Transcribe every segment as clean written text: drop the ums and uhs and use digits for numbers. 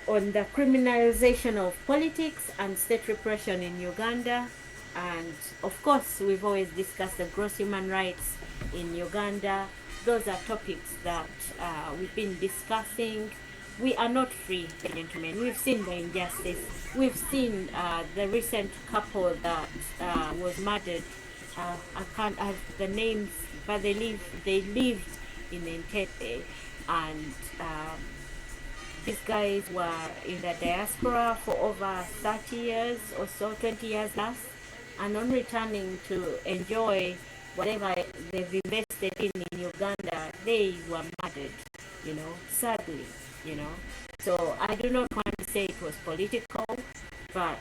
on the criminalization of politics and state repression in Uganda. And of course, we've always discussed the gross human rights in Uganda. Those are topics that we've been discussing. We are not free, gentlemen. We've seen the injustice. We've seen the recent couple that was murdered. I can't have the names, but they lived in Entebbe, and these guys were in the diaspora for over 30 years or so, 20 years plus, and on returning to enjoy whatever they've invested in Uganda, they were murdered, sadly, you know. So I do not want to say it was political, but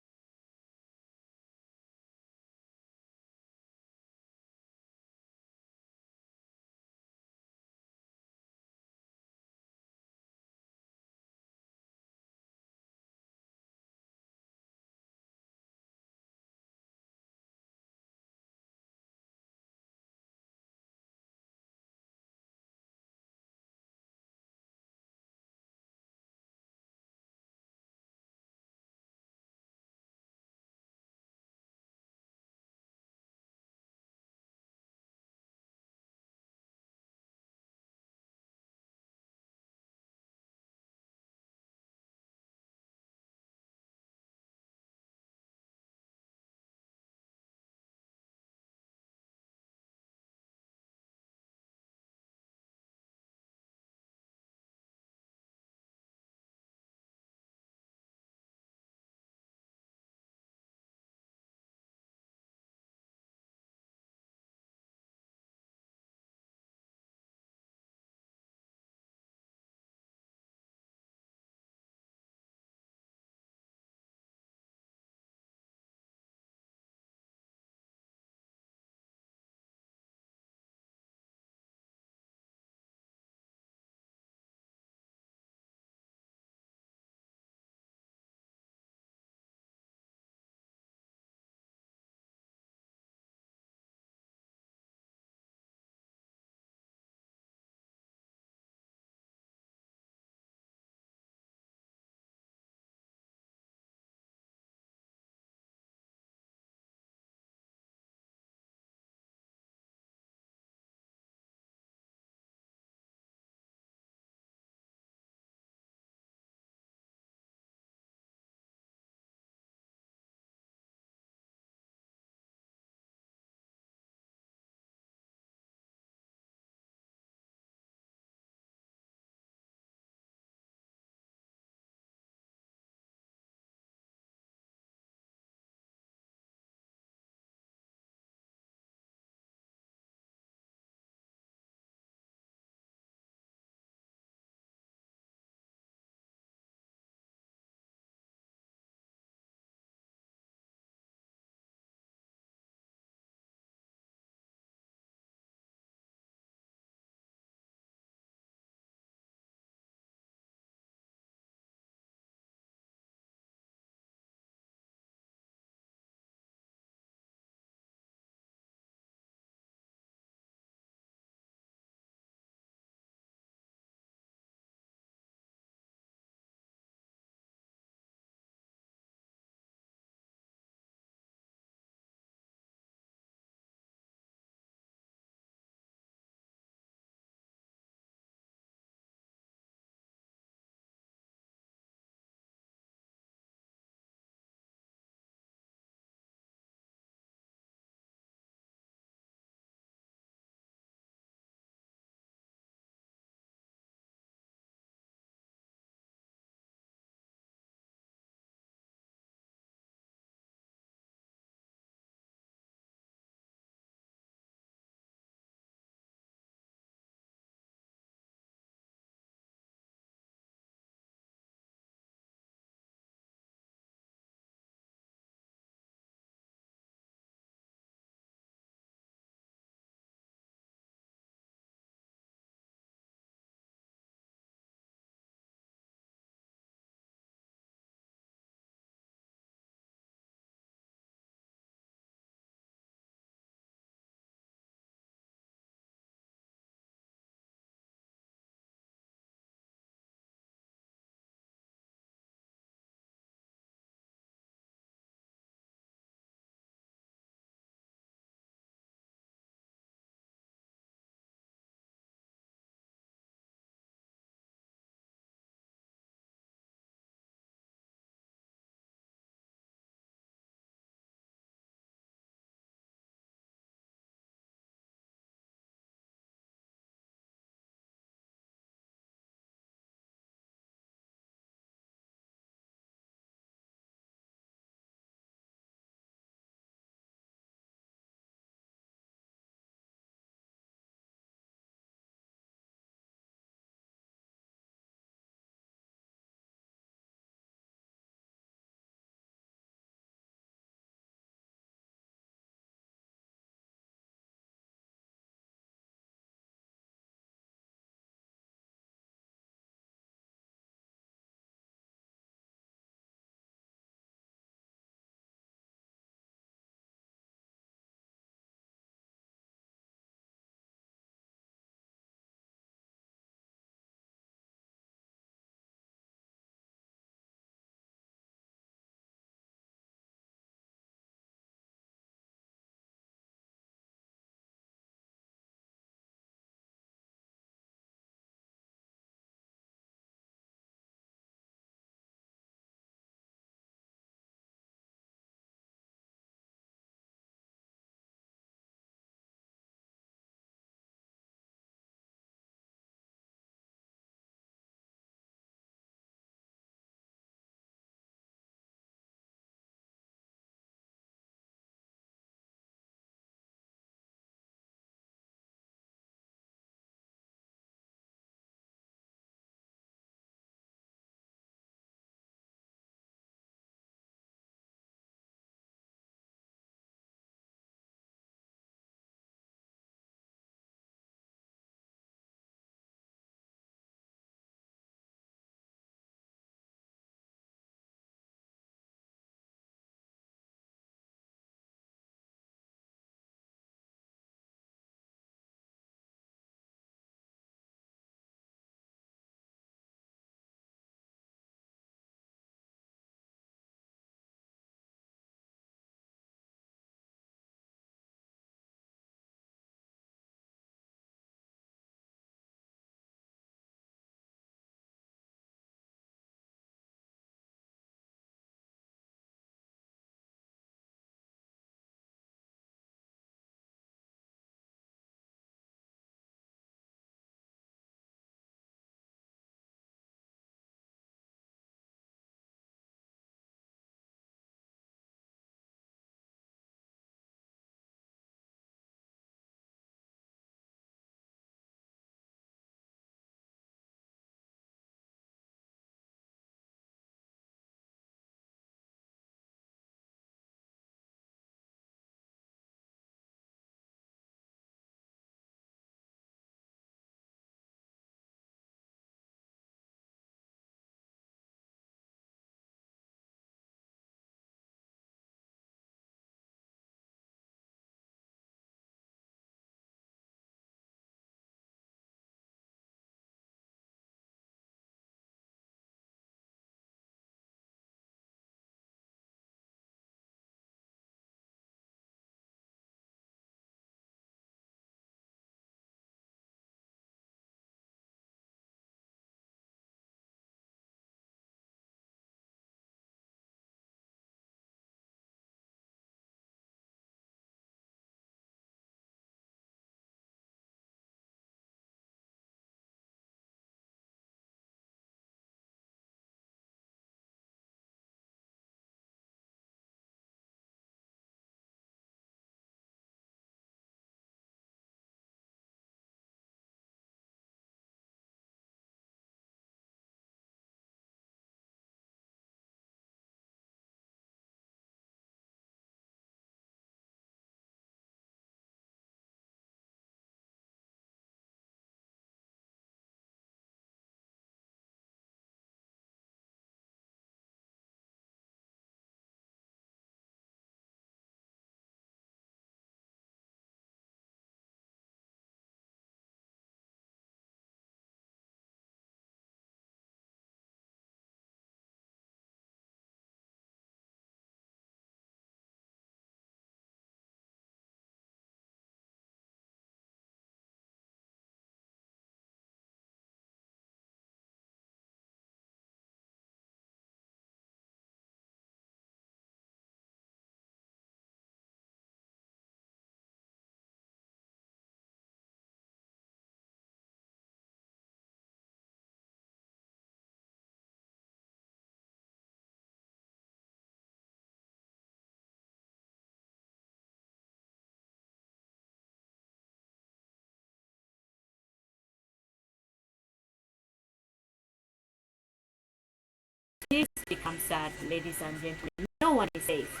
this becomes sad, ladies and gentlemen. No one is safe,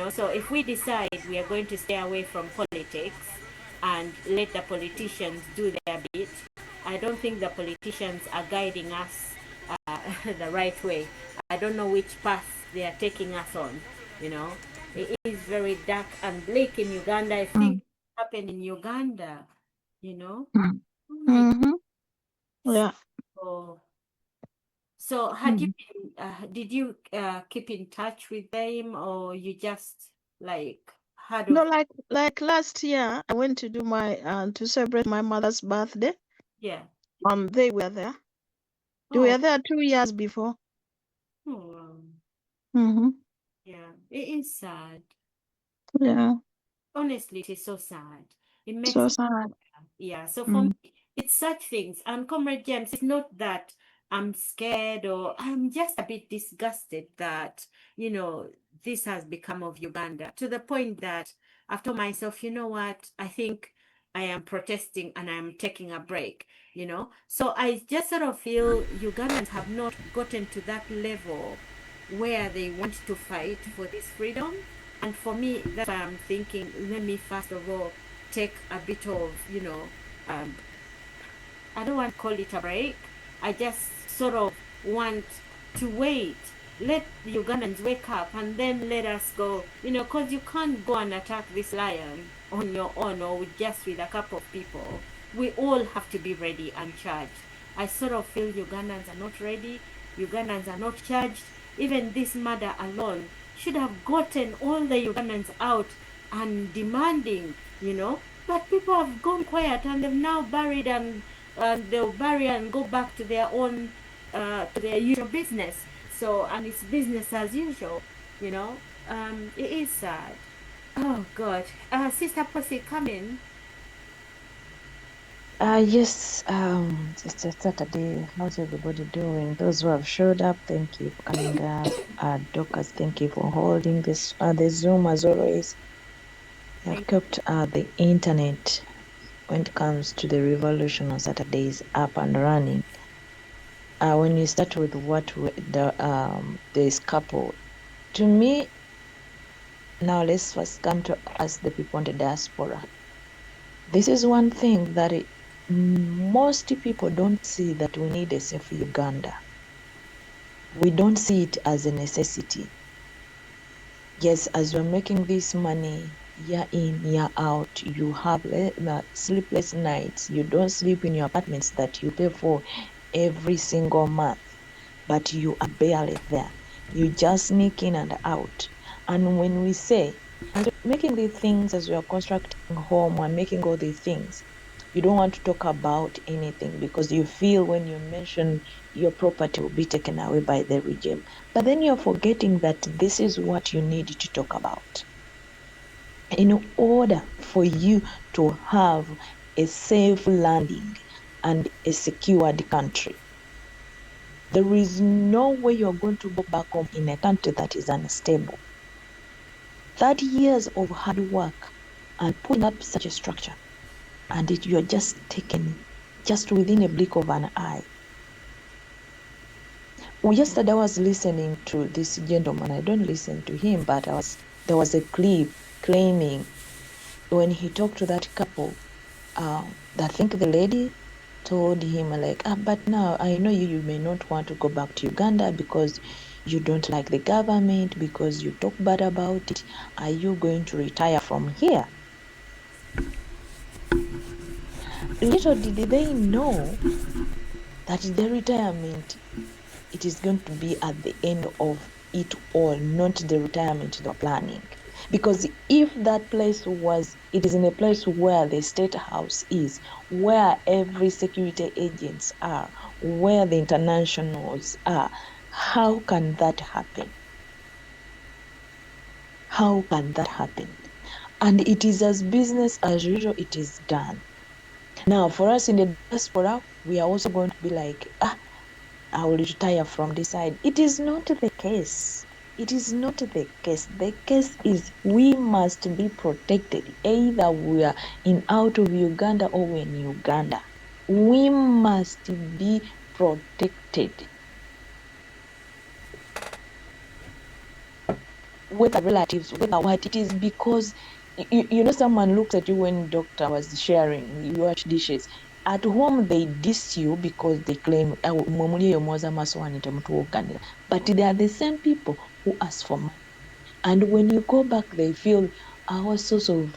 so if we decide we are going to stay away from politics and let the politicians do their bit, I don't think the politicians are guiding us the right way. I don't know which path they are taking us on. It is very dark and bleak in Uganda. I think it happened in Uganda. Mm-hmm. Yeah. So had you been, did you keep in touch with them, or you just had No, like last year, I went to do my to celebrate my mother's birthday. Yeah. They were there. They were there 2 years before. Yeah, it is sad. Yeah. Honestly, it is so sad. It makes So sad. Yeah. So for me, it's such things. And Comrade James, it's not that I'm scared, or I'm just a bit disgusted that, this has become of Uganda, to the point that I've told myself, you know what, I think I am protesting and I'm taking a break, So I just sort of feel Ugandans have not gotten to that level where they want to fight for this freedom. And for me, that's why I'm thinking, let me first of all take a bit of, I don't want to call it a break. I just sort of want to wait. Let the Ugandans wake up and then let us go. Because you can't go and attack this lion on your own or just with a couple of people. We all have to be ready and charged. I sort of feel Ugandans are not ready. Ugandans are not charged. Even this murder alone should have gotten all the Ugandans out and demanding, But people have gone quiet and they've now buried and they'll bury and go back to their own, to their usual business. So, and it's business as usual, It is sad. Oh, God. Sister Pussy, come in. Yes, it's a Saturday. How's everybody doing? Those who have showed up, thank you for coming up. Doctors, thank you for holding this the Zoom as always. You have kept the internet when it comes to the revolution on Saturdays up and running. When you start with what this couple, to me, now let's first come to us, the people in the diaspora. This is one thing that most people don't see, that we need a safe Uganda. We don't see it as a necessity. Yes, as you're making this money year in, year out, you have sleepless nights. You don't sleep in your apartments that you pay for every single month, but you are barely there. You just sneak in and out. And when we say, as we're making these things, as we are constructing home, we're making all these things, you don't want to talk about anything because you feel when you mention your property will be taken away by the regime. But then you're forgetting that this is what you need to talk about. In order for you to have a safe landing and a secured country, there is no way you're going to go back home in a country that is unstable. 30 years of hard work and putting up such a structure, and you're just taken just within a blink of an eye. Yesterday I was listening to this gentleman. I don't listen to him, but there was a clip claiming when he talked to that couple, I think the lady told him but now I know you may not want to go back to Uganda because you don't like the government, because you talk bad about it. Are you going to retire from here? Little did they know that the retirement, it is going to be at the end of it all, not the retirement they're planning. Because if that place it is in a place where the state house is, where every security agents are, where the internationals are, how can that happen? How can that happen? And it is as business as usual, it is done. Now, for us in the diaspora, we are also going to be like, I will retire from this side. It is not the case. It is not the case. The case is we must be protected. Either we are out of Uganda or we're in Uganda. We must be protected. whether relatives, whether what, it is because you know someone looks at you when doctor was sharing, you wash dishes. At home they diss you because they claim, "Oh, mwe eyo mwoza amasowaani temutuwogganira." But they are the same people who ask for money. And when you go back, they feel our source of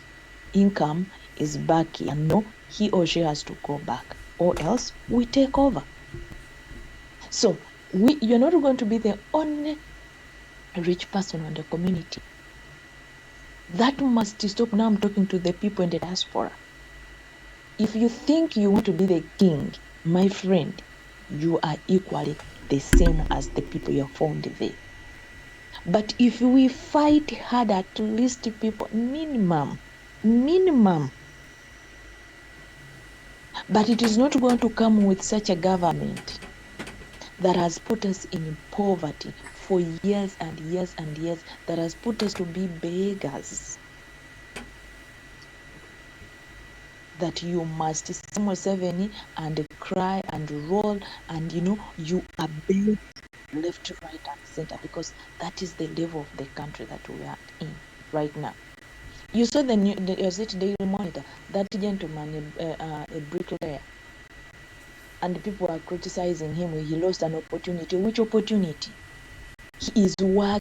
income is back here. No, he or she has to go back, or else we take over. So you're not going to be the only rich person in the community. That must stop. Now I'm talking to the people in the diaspora. If you think you want to be the king, my friend, you are equally the same as the people you found there. But if we fight hard, at least people, minimum. But it is not going to come with such a government that has put us in poverty for years and years and years, that has put us to be beggars. That you must see 7 and cry and roll, and you are begged left, right, and center, because that is the level of the country that we are in right now. You saw was it Daily Monitor, that gentleman, a bricklayer, and people are criticizing him. He lost an opportunity. Which opportunity? He is working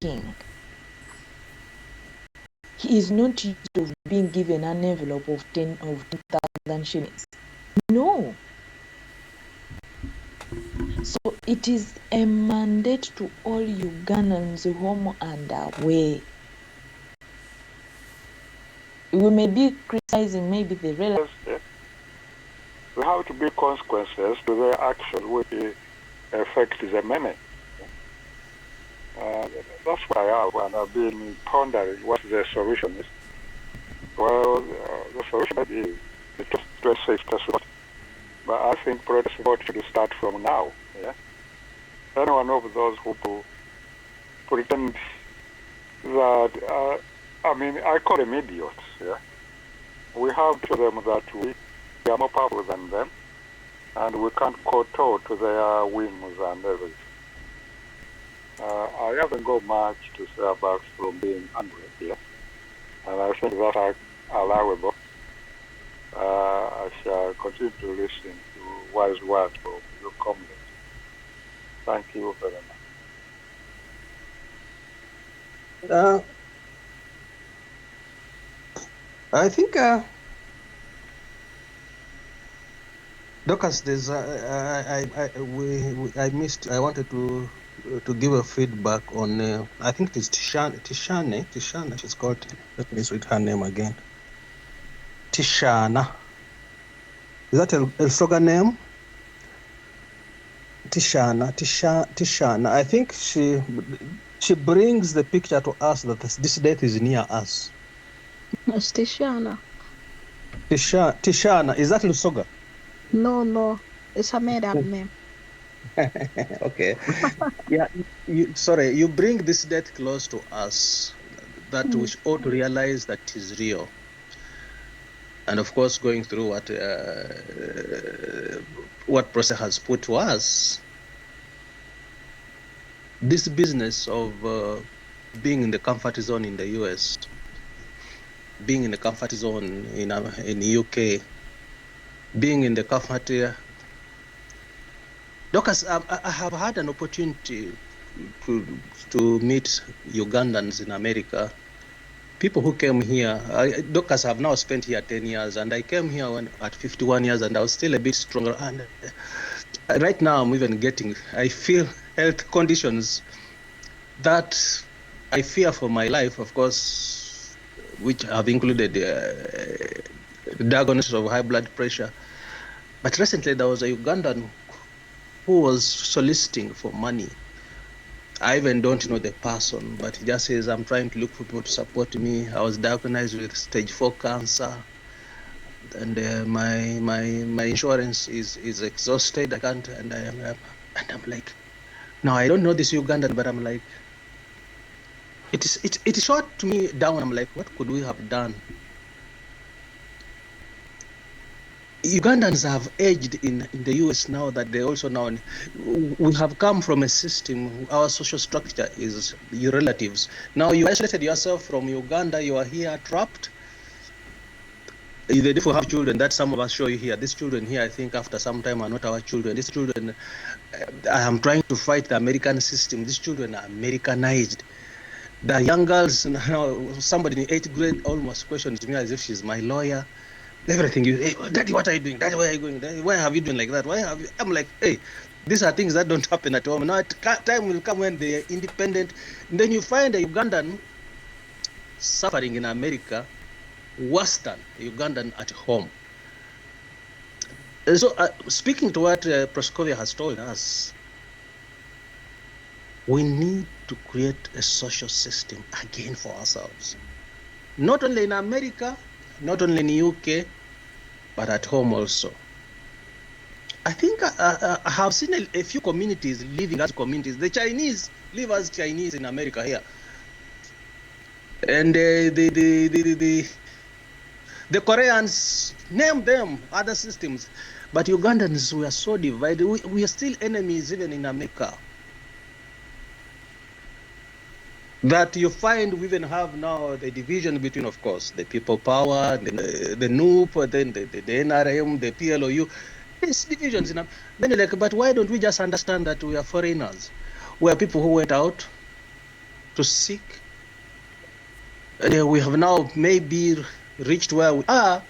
king. He is not used to being given an envelope of 10,000 shillings. No. So it is a mandate to all Ugandans, home and away. We may be criticizing maybe the relatives. There have to be consequences to their action which affect the many. That's why I've been pondering what the solution is. Well, the solution is the 26th support. But I think protest support should start from now. Yeah? Any one of those who pretend that, I call them idiots. Yeah? We have to show them that we are more powerful than them, and we can't kowtow to their whims and everything. I haven't got much to say about from being angry here, and I think that's allowable. I shall continue to listen to wise words from your comrades. Thank you very much. I think, Docus, there's I missed. I wanted to give a feedback on. I think it is Tishane. She's called. Let me read her name again. Tishana. Is that a slogan name? Tishana. I think she brings the picture to us that this death is near us. It's Tishana. Tishana. Is that Lusoga? No. It's a made-up name. Okay. Yeah. You bring this death close to us, that we ought to realize that it is real. And of course, going through what process has put to us, this business of being in the comfort zone in the US, being in the comfort zone in UK, being in the comfort here. Docus, I have had an opportunity to meet Ugandans in America. People who came here, Docus, have now spent here 10 years, and I came here at 51 years, and I was still a bit stronger. And right now, I'm even I feel health conditions that I fear for my life, of course, which have included the diagnosis of high blood pressure. But recently, there was a Ugandan who was soliciting for money. I even don't know the person, but he just says, I'm trying to look for people to support me. I was diagnosed with stage 4 cancer, and my insurance is exhausted. I can't, and I'm like, now I don't know this Ugandan, but I'm like, it shot me down. I'm like, what could we have done? Ugandans have aged in the US now that they also now, we have come from a system, our social structure is your relatives. Now you isolated yourself from Uganda, you are here trapped. Even if you have children, that some of us show you here, these children here, I think after some time are not our children. These children, I am trying to fight the American system. These children are Americanized. The young girls, now somebody in 8th grade almost questions me as if she's my lawyer. Everything you, hey, Daddy, what are you doing? Daddy, where are you going? Daddy, why have you doing like that? Why have you? I'm like, hey, these are things that don't happen at home. Now, time will come when they are independent. And then you find a Ugandan suffering in America worse than a Ugandan at home. So, speaking to what Proskovia has told us, we need to create a social system again for ourselves. Not only in America, not only in the UK, but at home also. I think I have seen a few communities living as communities. The Chinese live as Chinese in America here. And the Koreans, name them, other systems. But Ugandans, we are so divided. We are still enemies even in America. That you find we even have now the division between, of course, the people power, the NUP, then the NRM, the PLOU. There's divisions in them. Then you're like, but why don't we just understand that we are foreigners? We are people who went out, to seek. We have now maybe reached where we are.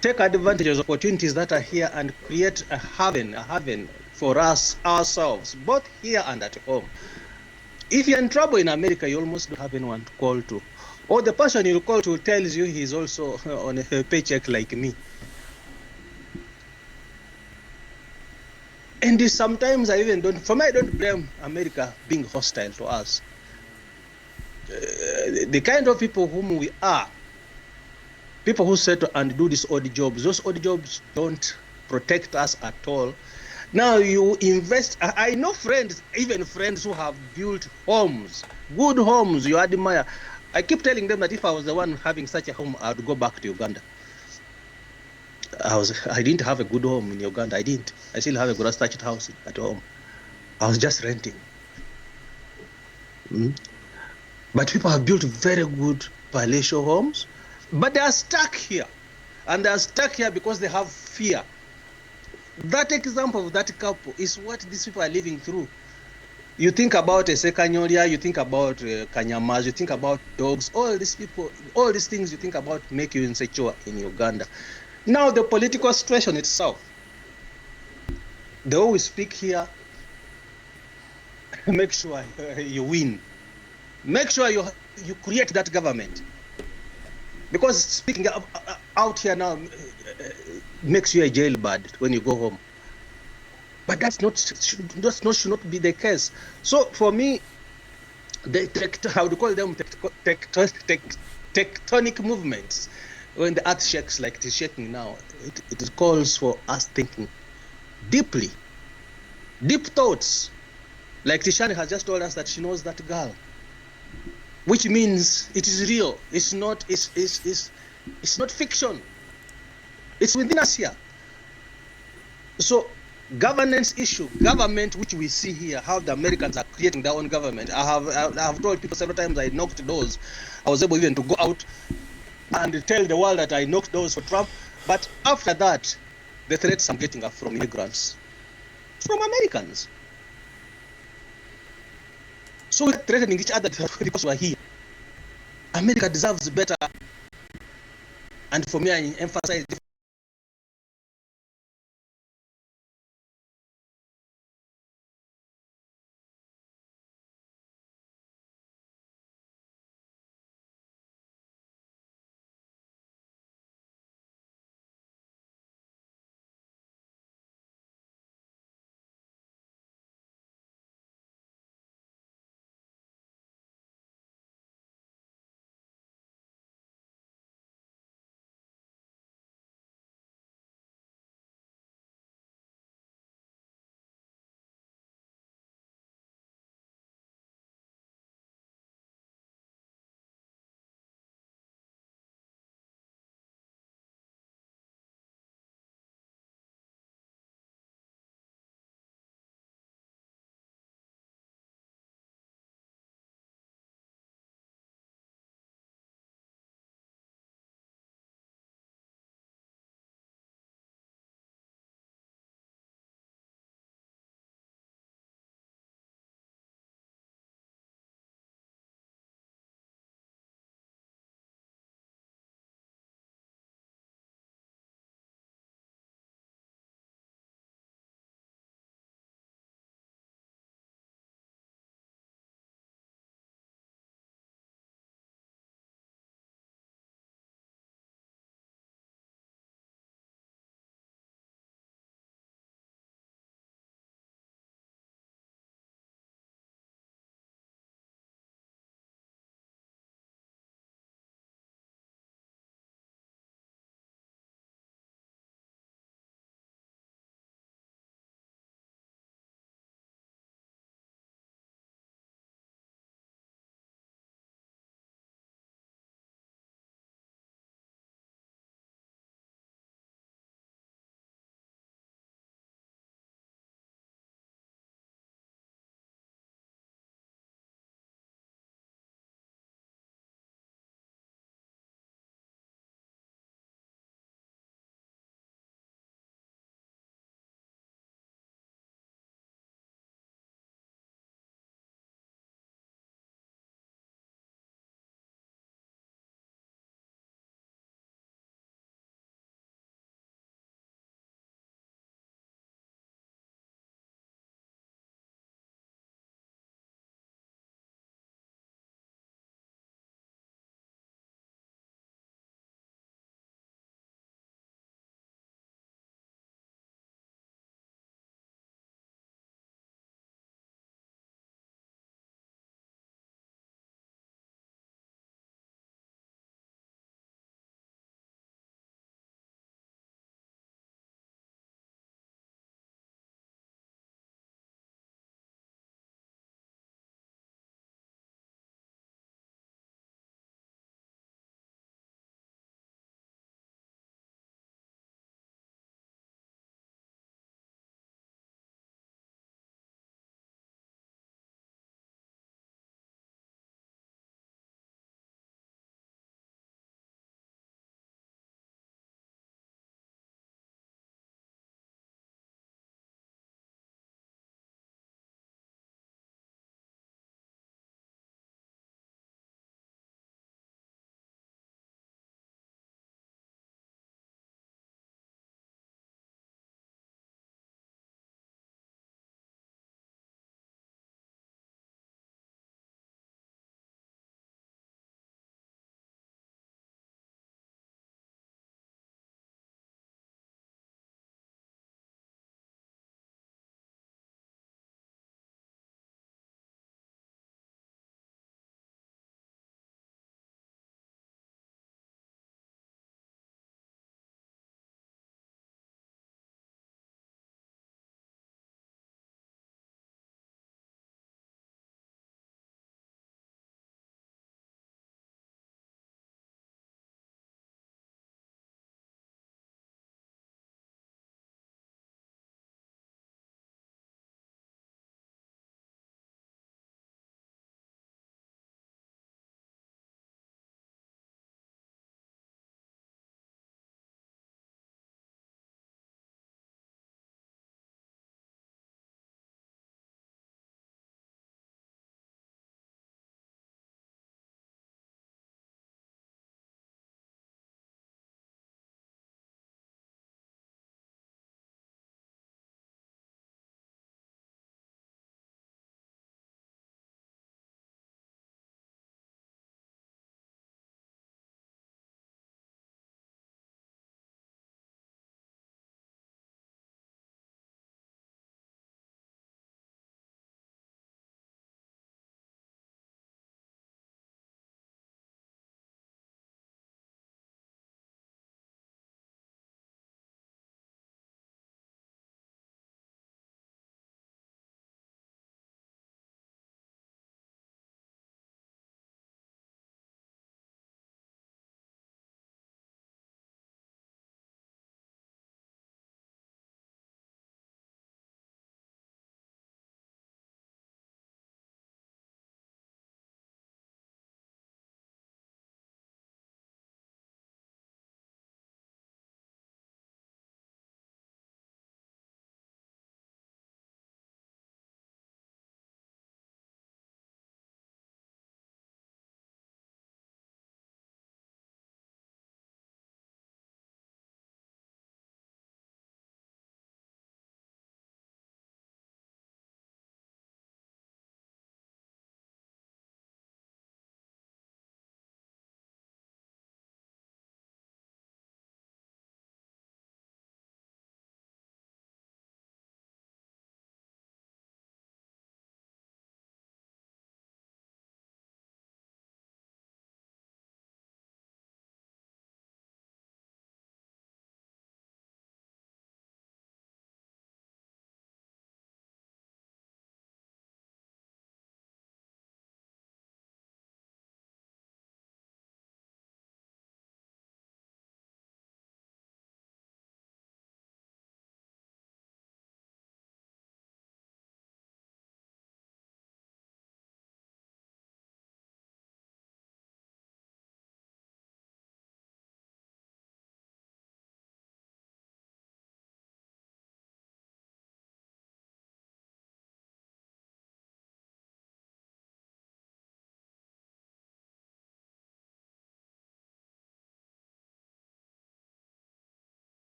Take advantage of opportunities that are here and create a haven for us, ourselves, both here and at home. If you're in trouble in America, you almost don't have anyone to call to. Or the person you call to tells you he's also on a paycheck like me. And sometimes I even don't, for me, I don't blame America being hostile to us. The kind of people whom we are, people who settle and do these odd jobs, those odd jobs don't protect us at all. Now you invest, I know friends, even friends who have built homes, good homes you admire. I keep telling them that if I was the one having such a home, I would go back to Uganda. I didn't have a good home in Uganda. I didn't. I still have a grass thatched house at home. I was just renting. But people have built very good palatial homes, but they are stuck here. And they are stuck here because they have fear. That example of that couple is what these people are living through. You think about a Sekanyolia, you think about Kanyamaz, you think about dogs, all these people, all these things you think about make you insecure in Uganda. Now the political situation itself, the way we speak here, make sure you win. Make sure you create that government. Because speaking out here now makes you a jailbird when you go home. But should not be the case. So for me, how do you call them tectonic movements? When the earth shakes like it is shaking now, it calls for us thinking deeply, deep thoughts. Like Tishani has just told us that she knows that girl, which means it is real. It's not. It's not fiction. It's within us here. So governance issue, government, which we see here, how the Americans are creating their own government. I have told people several times I knocked doors. I was able even to go out and tell the world that I knocked doors for Trump. But after that, the threats I'm getting are from immigrants, from Americans. So we're threatening each other because we're here. America deserves better. And for me, I emphasize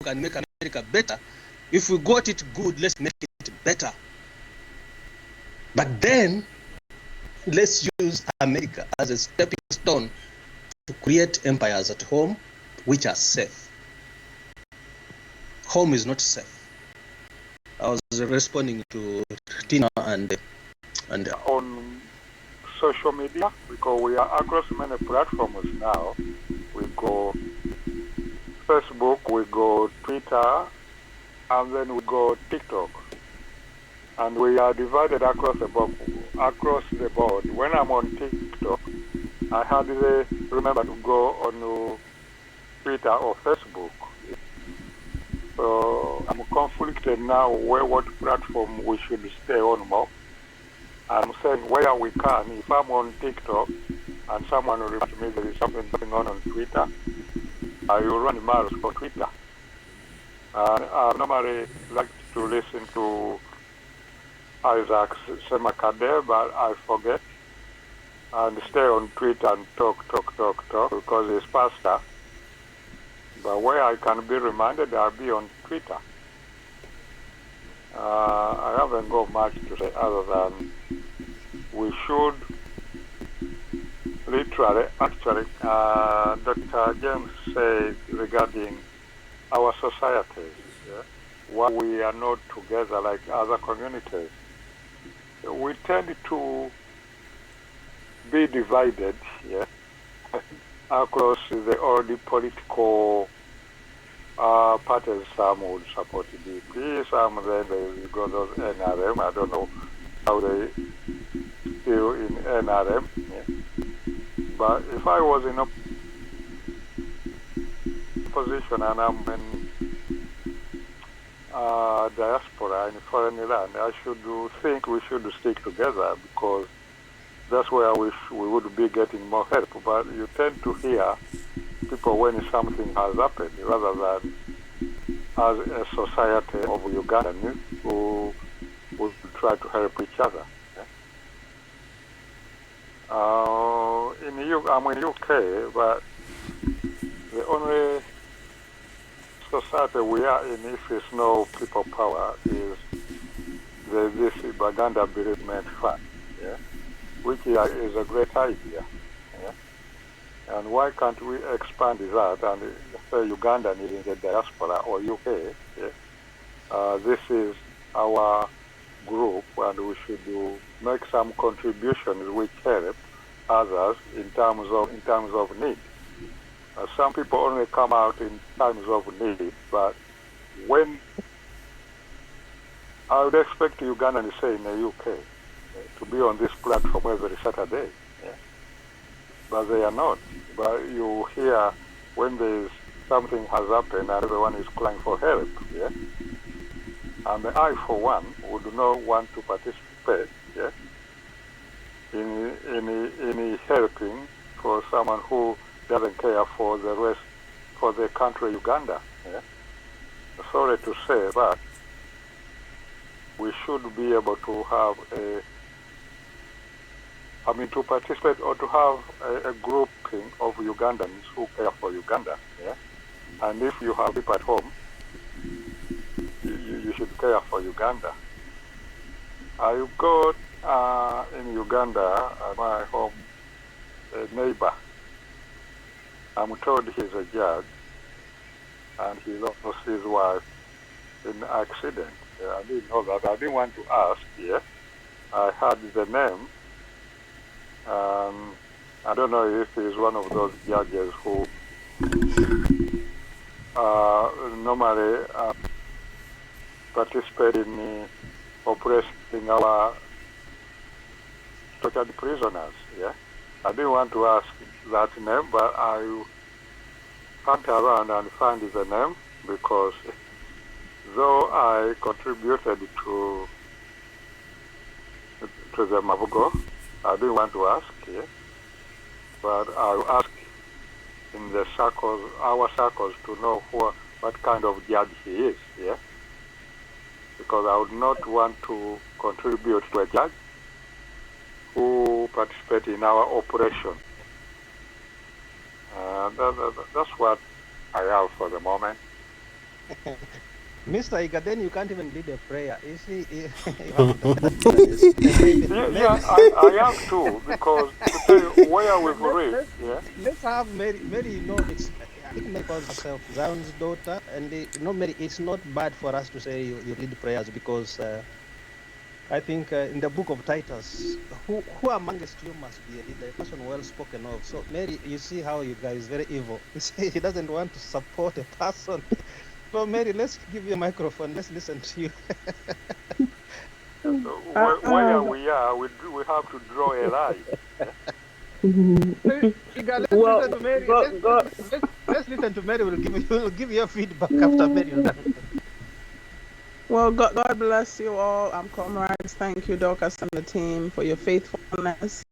can make America better. If we got it good, let's make it better. But then, let's use America as a stepping stone to create empires at home which are safe. Home is not safe. I was responding to Tina and on social media, because we are across many platforms now. We go Facebook, we go Twitter, and then we go TikTok. And we are divided across the board. When I'm on TikTok, I hardly remember to go on Twitter or Facebook. So I'm conflicted now what platform we should stay on more. I'm saying where we can. If I'm on TikTok and someone will reply to me there is something going on Twitter, I will run miles for Twitter. I normally like to listen to Isaac Semakade, but I forget, and stay on Twitter and talk because it's faster. But where I can be reminded, I'll be on Twitter. I haven't got much to say other than we should literally, actually, Dr. James said regarding our societies, yeah, why we are not together like other communities. We tend to be divided, yeah, across the old political parties. Some would support DP, some then they go those NRM. I don't know how they still in NRM. Yeah. But if I was in a position and I'm in diaspora in foreign land, I should think we should stick together because that's where we would be getting more help. But you tend to hear people when something has happened rather than as a society of Ugandans who would try to help each other. I'm in UK, but the only society we are in, if it's no people power, is this Ebigambo Bereavement Fund, yeah, which is a great idea. Yeah? And why can't we expand that and say Uganda is in the diaspora or UK? Yeah? This is our group, and we should make some contributions which help others in terms of need. Some people only come out in times of need, but when I would expect Ugandans, say in the UK, to be on this platform every Saturday, yeah? But they are not. But you hear when there's something has happened and everyone is crying for help, yeah? And I, for one, would not want to participate, yeah, in helping for someone who doesn't care for the rest, for the country Uganda. Yeah? Sorry to say, but we should be able to have to participate or to have a grouping of Ugandans who care for Uganda. Yeah? And if you have people at home, you should care for Uganda. I got in Uganda, my home, a neighbor. I'm told he's a judge, and he lost his wife in an accident. I didn't know that. I didn't want to ask. Yeah, I heard the name. I don't know if he's one of those judges who normally participate in oppressing our tortured prisoners. Yeah, I didn't want to ask that name, but I hunt around and find the name because though I contributed to the Mavugo, I didn't want to ask, yeah? But I'll ask in the circles, our circles, to know what kind of judge he is, yeah? Because I would not want to contribute to a judge who participates in our operation. That's what I have for the moment. Mr. Iga, then you can't even lead a prayer. You see, you Yeah, I have to, because to tell you where we've reached, yeah. Let's have Mary. Mary, you know, I think Mary calls herself Zion's daughter, and Mary, it's not bad for us to say you lead prayers, because I think in the book of Titus, who amongst you must be a leader, a person well spoken of. So Mary, you see how you guys very evil. You see, he doesn't want to support a person. So Mary, let's give you a microphone. Let's listen to you. Where we are, we have to draw a line. Let's listen to Mary. Let's listen to Mary. We'll give you your feedback after Mary is done. Well, God bless you all, comrades. Thank you, Dorcas and the team, for your faithfulness.